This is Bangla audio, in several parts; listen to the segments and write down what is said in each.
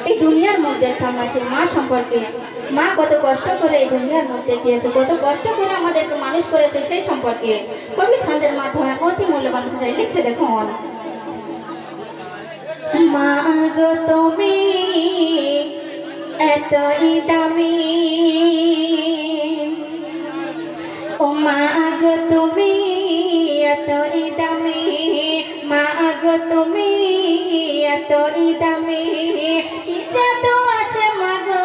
এই দুনিয়ার মধ্যে একটা মাসে মা সম্পর্কে মা কত কষ্ট করে এই দুনিয়ার মধ্যে গিয়েছে, কত কষ্ট করে আমাদেরকে মানুষ করেছে সেই সম্পর্কে কবি ছন্দের মাধ্যমে অতি মূল্যবান ভাষায় লিখছে। দেখুন, মা গো তুমি এতই দামি, ও মা গো তুমি এতই দামি, মা গো তুমি এতই দামি, কি জাদু আছে মা গো,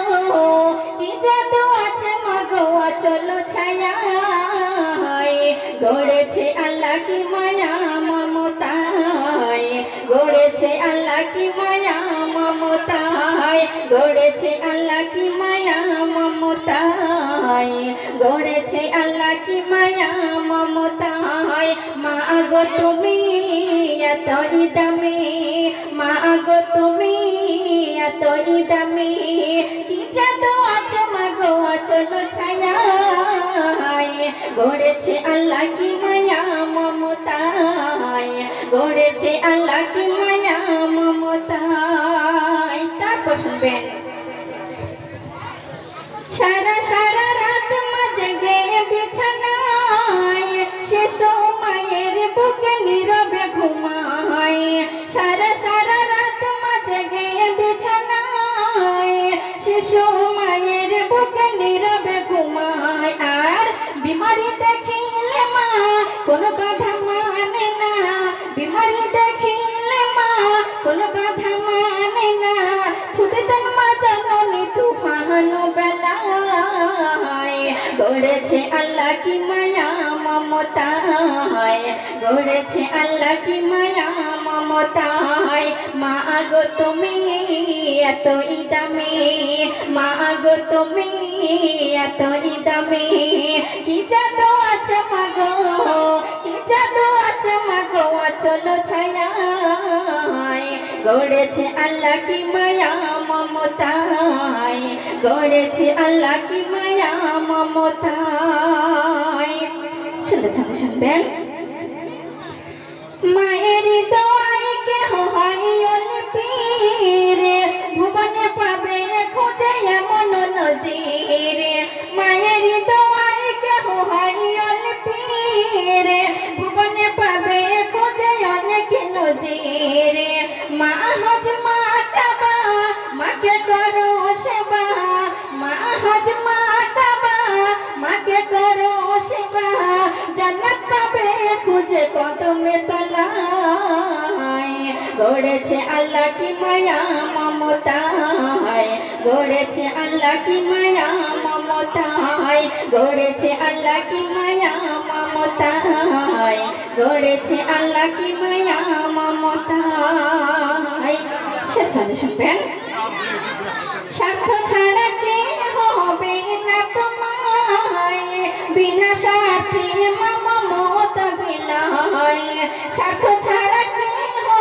কি জাদু আছে মা গো চলো ছায়ায়, গড়েছে আল্লাহ কি মায়া মমতায়, গড়েছে আল্লাহ কি মায়া মমতায়, গড়েছে আল্লাহ কি মায়া মমতায়, গড়েছে আল্লাহ কি মায়া মমতায়, মা গো তুমি এতই দামি, মা গো তুমি এতই দামি, কি জাদু আছে মা গো চলো ছায়ায়, গড়েছে আল্লাহ কি মায়া মমতায়, গড়েছে আল্লাহ কি মায়া মমতায়। তারপর শুনবেন, সারা সারা রাত মা জেগে বিছানায়, সে সময়ের বুকে নীরবে ঘুমায়, সারা সারা রাত মা জেগে বিছানায়, সে সময়ের বুকে নীরবে ঘুমায়, আর বিমারি দেখিলে মা কোনো বাধা মানে না, বিমারি দেখিলে মা কোনো বাধা মানে না, ছুটে দেন মা জননী তুফান বেলায়, গড়েছে আল্লাহ কি মায়া মমতায়, গড়েছে আল্লাহ কি মায়া মমতায়, মা গো তুমি এতই দামি, মা গো তুমি এতই দামি, কি জাদু আছে মা গো, কি জাদু আছে মা গো চলো ছায়ায়, গড়েছে আল্লাহ কি মায়া মমতায়, গড়েছে আল্লাহ কি মায়া মমতায়। শুনতে শুনতে শুনবেন, মায়ের দোয়ায় কেহ হয় পীর, ভুবনে পাবে খুঁজে এমন নজির, মায়ের দোয়ায় কেহ হয় পীর, ভুবনে পাবে খুঁজে অনেক নজির, মা হজ মা কাবা মাকে করো সেবা, মা হজ মা কাবা মাকে করো সেবা, জান্নাত পাবে খুঁজে কদমে তলায়, গড়েছে আল্লাহ কি মায়া মমতায়, গড়েছে আল্লাহ কি মায়া মমতায়, গড়েছে আল্লাহ কি মায়া মমতায়, গড়েছে আল্লাহ কি মায়া মমতায়। শেষ শুনবেন, স্বার্থ ছাড়া কে হবে না তোমায়, বিনা স্বার্থে মমত বিলায়, স্বার্থ ছাড়া কে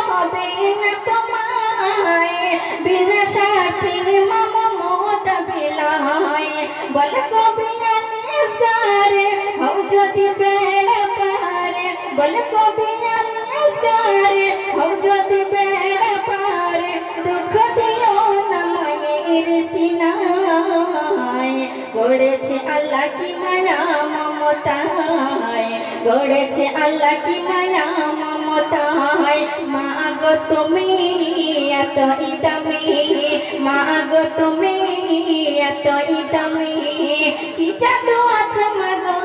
হবে না তোমায়, বিনা স্বার্থে মমত বিলায়, বলে কবি আলিসারে হও যদি বেড়া পারে, বলে কবি আলিসারে হও যদি বেড়া পারে, দুঃখ দিও না মায়ের সিনায়, গড়েছে আল্লাহ কি মায়া মমতায়, গড়েছে আল্লাহ কি মায়া মমতায়, মা গো তুমি এতই দামি, মা গো তুমি এতই দামি, কি জাদু আছে মা গো,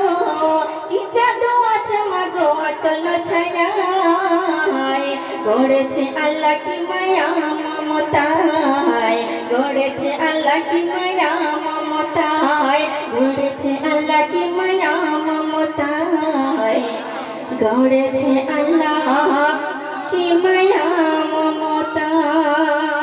কি জাদু আছে মা গো চলো ছায়ায়, গড়েছে আল্লাহ কি মায়া মমতায়, গড়েছে আল্লাহ কি মায়া মমতায়, গড়েছে আল্লাহ কি মায়া মমতায়, গড়েছে আল্লাহ কি মায়া মমতায়।